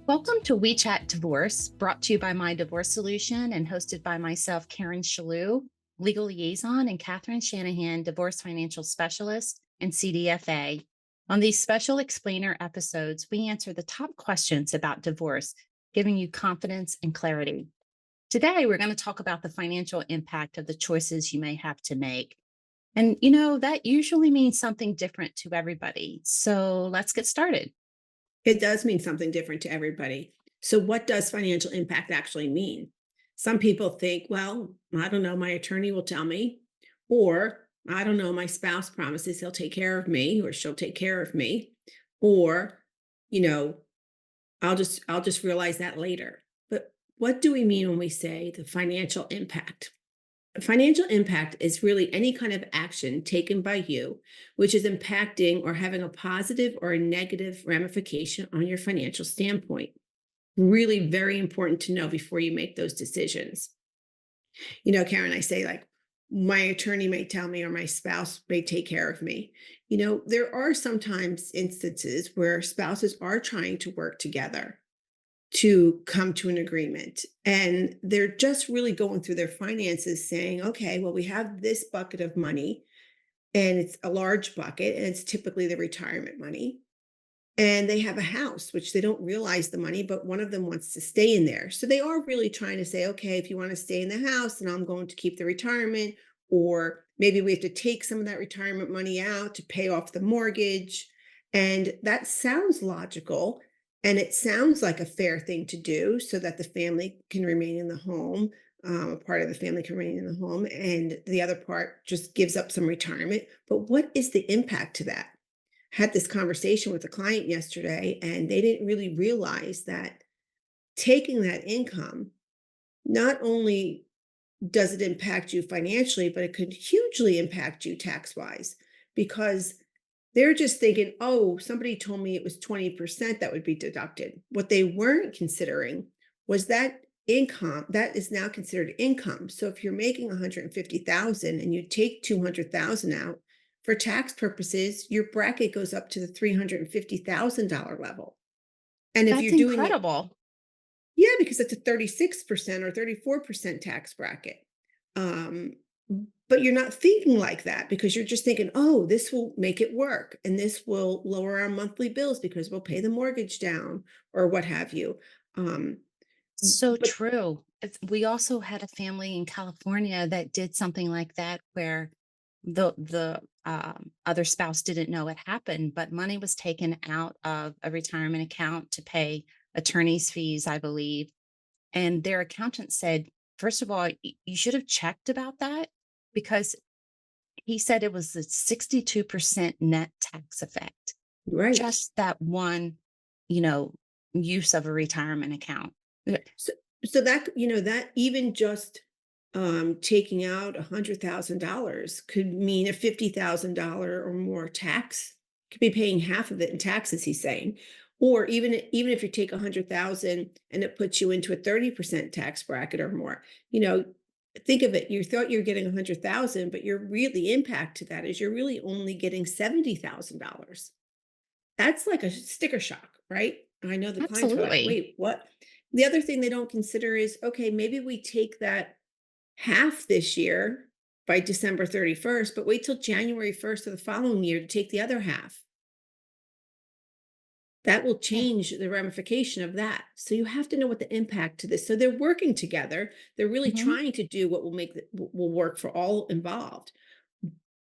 Welcome to We Chat Divorce, brought to you by My Divorce Solution and hosted by myself, Karen Shalou, legal liaison, and Catherine Shanahan, divorce financial specialist and CDFA. On these special explainer episodes, we answer the top questions about divorce, giving you confidence and clarity. Today, we're going to talk about the financial impact of the choices you may have to make. And, that usually means something different to everybody. So let's get started. It does mean something different to everybody. So, what does financial impact actually mean? Some people think, well, I don't know, my attorney will tell me, or I don't know, my spouse promises he'll take care of me or she'll take care of me, or, you know, I'll just realize that later. But what do we mean when we say the financial impact? Financial impact is really any kind of action taken by you, which is impacting or having a positive or a negative ramification on your financial standpoint. Really very important to know before you make those decisions. Karen, I say like, my attorney may tell me or my spouse may take care of me. There are sometimes instances where spouses are trying to work together to come to an agreement. And they're just really going through their finances saying, okay, well, we have this bucket of money, and it's a large bucket, and it's typically the retirement money. And they have a house, which they don't realize the money, but one of them wants to stay in there. So they are really trying to say, okay, if you want to stay in the house, then I'm going to keep the retirement. Or maybe we have to take some of that retirement money out to pay off the mortgage. And that sounds logical. And it sounds like a fair thing to do so that the family can remain in the home. A part of the family can remain in the home, and the other part just gives up some retirement. But what is the impact to that? Had this conversation with a client yesterday, and they didn't really realize that taking that income, not only does it impact you financially, but it could hugely impact you tax wise, because they're just thinking, oh, somebody told me it was 20% that would be deducted. What they weren't considering was that income that is now considered income. So if you're making 150,000 and you take 200,000 out, for tax purposes, your bracket goes up to the $350,000 level. And if That's you're doing it, incredible. yeah, because it's a 36% or 34% tax bracket. Um, but you're not thinking like that because you're just thinking, oh, this will make it work and this will lower our monthly bills because we'll pay the mortgage down or what have you. Um, So but true. We also had a family in California that did something like that where the other spouse didn't know it happened, but money was taken out of a retirement account to pay attorney's fees, I believe. And their accountant said, first of all, you should have checked about that because he said it was a 62% net tax effect. right. Just that one, you know, use of a retirement account. So, so that, that even just taking out $100,000 could mean a $50,000 or more tax. Could be paying half of it in taxes, he's saying. Or even if you take 100,000 and it puts you into a 30% tax bracket or more, you know, think of it. You thought you're getting 100,000, but your really impact to that is you're really only getting $70,000. That's like a sticker shock, right? I know the clients were like, Absolutely. wait, what? The other thing they don't consider is, okay, maybe we take that half this year by December 31st, but wait till January 1st of the following year to take the other half. That will Yeah. change the ramification of that. So you have to know what the impact to this. So they're working together. They're really Mhm. trying to do what will will work for all involved.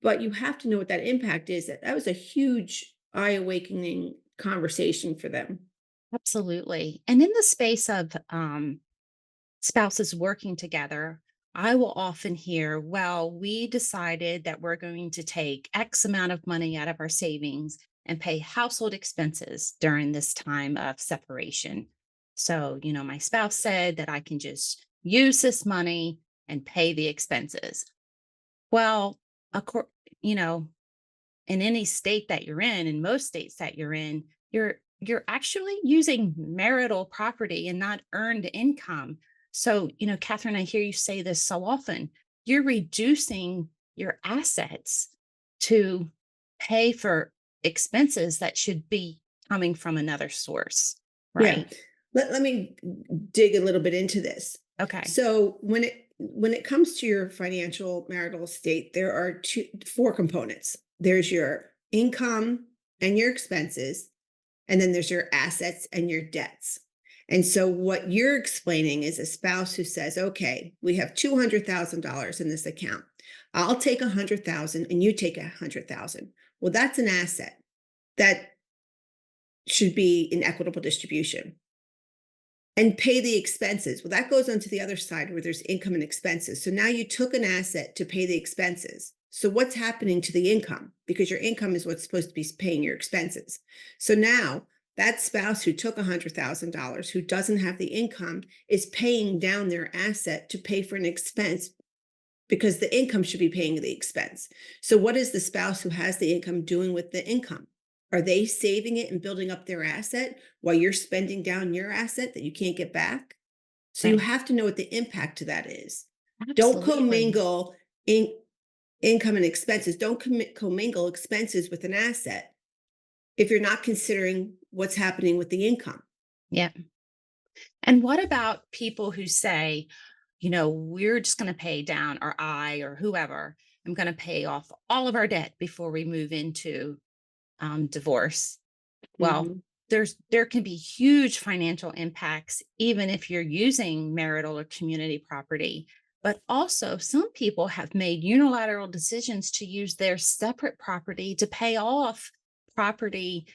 But you have to know what that impact is. That was a huge eye-awakening conversation for them. Absolutely. And in the space of spouses working together, I will often hear, well, we decided that we're going to take X amount of money out of our savings and pay household expenses during this time of separation. So, my spouse said that I can just use this money and pay the expenses. Well, of course, you know, in any state that you're in most states that you're in, you're actually using marital property and not earned income. So, Catherine, I hear you say this so often. You're reducing your assets to pay for expenses that should be coming from another source, Yeah. right? Let me dig a little bit into this. Okay. So when it comes to your financial marital estate, there are four components. There's your income and your expenses, and then there's your assets and your debts. And so what you're explaining is a spouse who says, "Okay, we have $200,000 in this account. I'll take 100,000 and you take 100,000." Well, that's an asset. That should be an equitable distribution. And pay the expenses. Well, that goes on to the other side where there's income and expenses. So now you took an asset to pay the expenses. So what's happening to the income? Because your income is what's supposed to be paying your expenses. So now that spouse who took $100,000 who doesn't have the income is paying down their asset to pay for an expense because the income should be paying the expense. So, what is the spouse who has the income doing with the income? Are they saving it and building up their asset while you're spending down your asset that you can't get back? So, you Right. have to know what the impact to that is. Don't Absolutely. commingle in, income and expenses. Don't commingle expenses with an asset if you're not considering what's happening with the income. Yeah. And what about people who say, we're just going to pay down, or I, or whoever, I'm going to pay off all of our debt before we move into divorce? Well, Mhm. there can be huge financial impacts, even if you're using marital or community property. But also, some people have made unilateral decisions to use their separate property to pay off property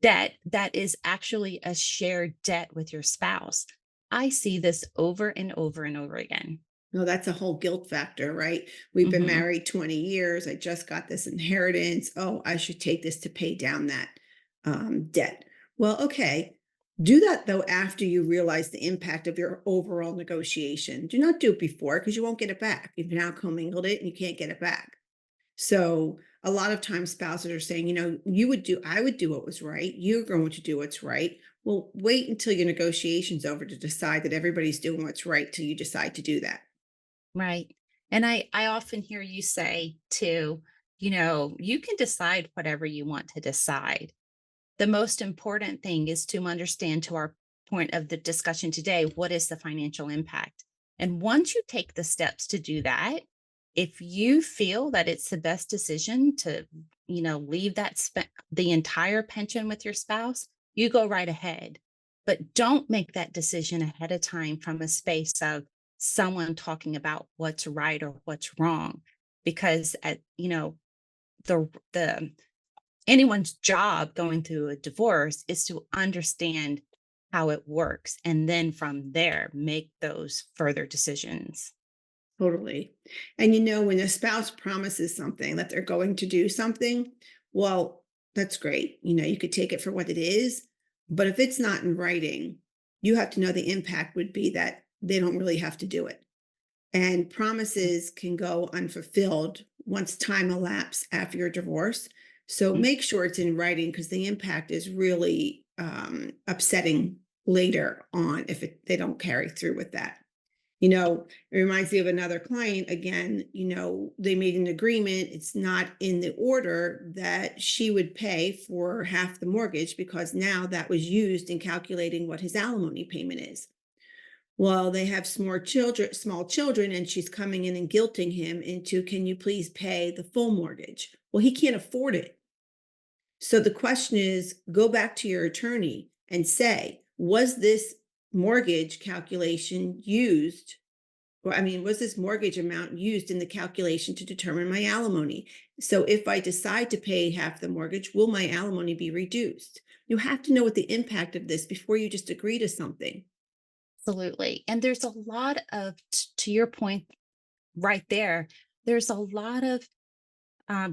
debt that is actually a shared debt with your spouse. I see this over and over and over again. No, that's a whole guilt factor, right? We've been Hmm. married 20 years. I just got this inheritance. Oh, I should take this to pay down that debt. Well, okay. Do that though after you realize the impact of your overall negotiation. Do not do it before because you won't get it back. You've now commingled it and you can't get it back. So a lot of times spouses are saying, I would do what was right. You're going to do what's right. Well, wait until your negotiation's over to decide that everybody's doing what's right till you decide to do that. Right. And I often hear you say too, you can decide whatever you want to decide. The most important thing is to understand, to our point of the discussion today, what is the financial impact? And once you take the steps to do that, if you feel that it's the best decision to, leave the entire pension with your spouse, you go right ahead. But don't make that decision ahead of time from a space of someone talking about what's right or what's wrong. Because the anyone's job going through a divorce is to understand how it works, and then from there make those further decisions. Totally. And when a spouse promises something that they're going to do something, well, that's great. You could take it for what it is. But if it's not in writing, you have to know the impact would be that they don't really have to do it. And promises can go unfulfilled once time elapses after your divorce. So Mhm. make sure it's in writing because the impact is really upsetting later on if they don't carry through with that. It reminds me of another client again, they made an agreement. It's not in the order that she would pay for half the mortgage because now that was used in calculating what his alimony payment is. Well, they have small children, and she's coming in and guilting him into, can you please pay the full mortgage? Well, he can't afford it. So the question is, go back to your attorney and say, was this mortgage calculation used? Or, I mean, was this mortgage amount used in the calculation to determine my alimony? So if I decide to pay half the mortgage, will my alimony be reduced? You have to know what the impact of this before you just agree to something. Absolutely. And there's a lot of, to your point right there, there's a lot of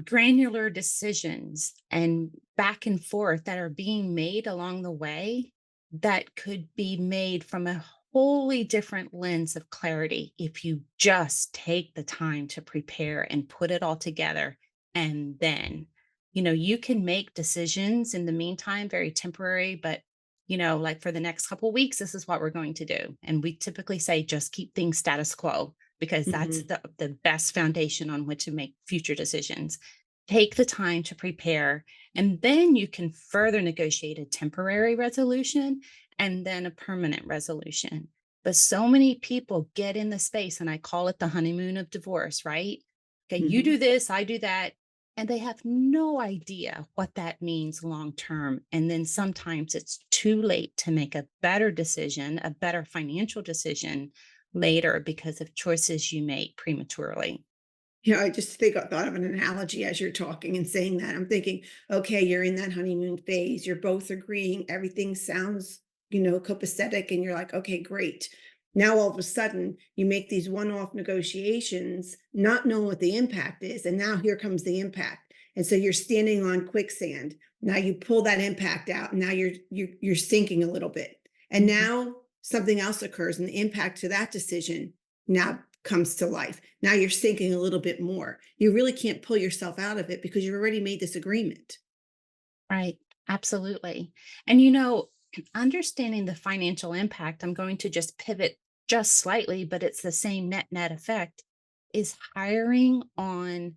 granular decisions and back and forth that are being made along the way that could be made from a wholly different lens of clarity if you just take the time to prepare and put it all together. And then, you can make decisions in the meantime, very temporary, but like for the next couple weeks, this is what we're going to do. And we typically say just keep things status quo, because that's Mhm. the best foundation on which to make future decisions. Take the time to prepare, and then you can further negotiate a temporary resolution. and then a permanent resolution. But so many people get in the space, and I call it the honeymoon of divorce, right? Okay, you Mhm. do this, I do that. And they have no idea what that means long term. And then sometimes it's too late to make a better decision, a better financial decision later because of choices you make prematurely. I just thought of an analogy as you're talking and saying that. I'm thinking, okay, you're in that honeymoon phase. You're both agreeing. Everything sounds, copacetic. And you're like, okay, great. Now, all of a sudden, you make these one off negotiations, not knowing what the impact is. And now here comes the impact. And so you're standing on quicksand. Now you pull that impact out. And now you're sinking a little bit. And Mhm. now something else occurs, and the impact to that decision now comes to life. Now you're sinking a little bit more. You really can't pull yourself out of it because you've already made this agreement. Right. Absolutely. Understanding the financial impact, I'm going to just pivot just slightly, but it's the same net effect, is hiring on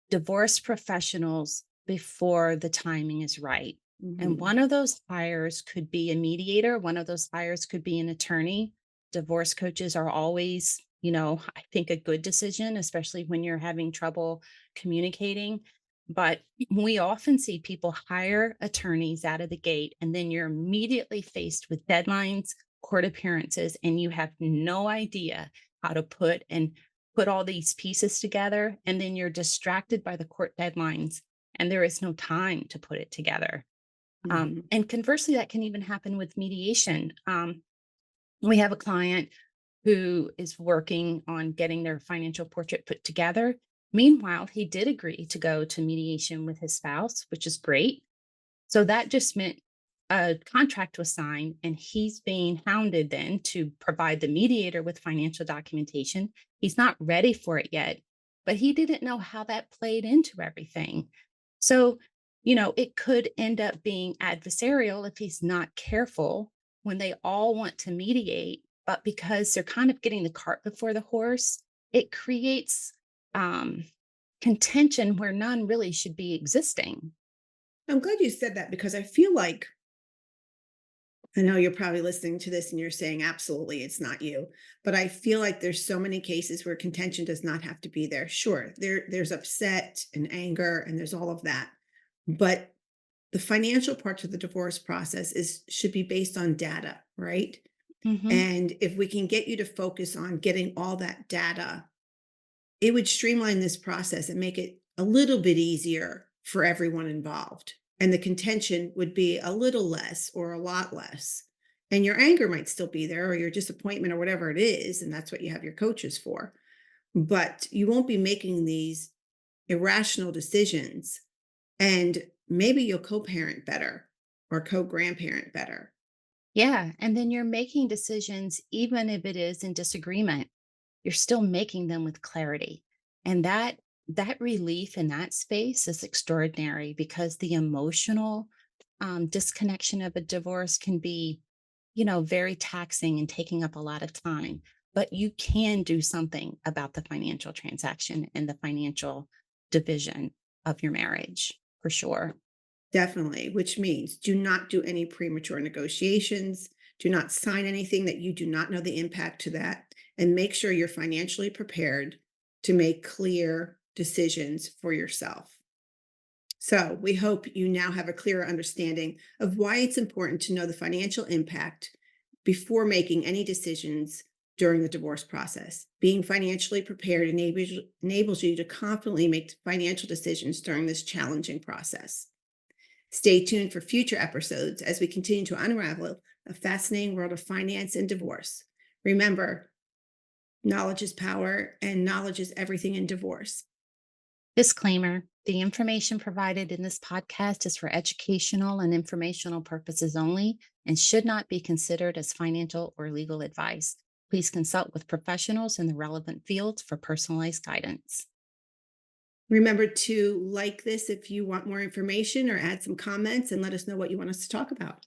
divorce professionals before the timing is right. And Mhm. one of those hires could be a mediator, one of those hires could be an attorney. Divorce coaches are always, I think a good decision, especially when you're having trouble communicating. But we often see people hire attorneys out of the gate, and then you're immediately faced with deadlines, court appearances, and you have no idea how to put all these pieces together. And then you're distracted by the court deadlines, and there is no time to put it together. Mhm. And conversely, that can even happen with mediation. We have a client who is working on getting their financial portrait put together. Meanwhile, he did agree to go to mediation with his spouse, which is great. So that just meant a contract was signed, and he's being hounded then to provide the mediator with financial documentation. He's not ready for it yet, but he didn't know how that played into everything. So, it could end up being adversarial if he's not careful when they all want to mediate, but because they're kind of getting the cart before the horse, it creates um, contention where none really should be existing. I'm glad you said that because I feel like I know you're probably listening to this and you're saying, absolutely, it's not you. But I feel like there's so many cases where contention does not have to be there. Sure, there's upset and anger and there's all of that. But the financial part of the divorce process is should be based on data, right? Hmm. And if we can get you to focus on getting all that data, it would streamline this process and make it a little bit easier for everyone involved. And the contention would be a little less or a lot less. And your anger might still be there or your disappointment or whatever it is. And that's what you have your coaches for. But you won't be making these irrational decisions. And maybe you'll co parent better or co grandparent better. Yeah. And then you're making decisions, even if it is in disagreement, you're still making them with clarity. And that relief in that space is extraordinary because the emotional disconnection of a divorce can be, very taxing and taking up a lot of time. But you can do something about the financial transaction and the financial division of your marriage for sure. Definitely, which means do not do any premature negotiations. Do not sign anything that you do not know the impact to that. And make sure you're financially prepared to make clear decisions for yourself. So, we hope you now have a clearer understanding of why it's important to know the financial impact before making any decisions during the divorce process. Being financially prepared enables you to confidently make financial decisions during this challenging process. Stay tuned for future episodes as we continue to unravel the fascinating world of finance and divorce. Remember, knowledge is power, and knowledge is everything in divorce. Disclaimer: the information provided in this podcast is for educational and informational purposes only and should not be considered as financial or legal advice. Please consult with professionals in the relevant fields for personalized guidance. Remember to like this if you want more information or add some comments and let us know what you want us to talk about.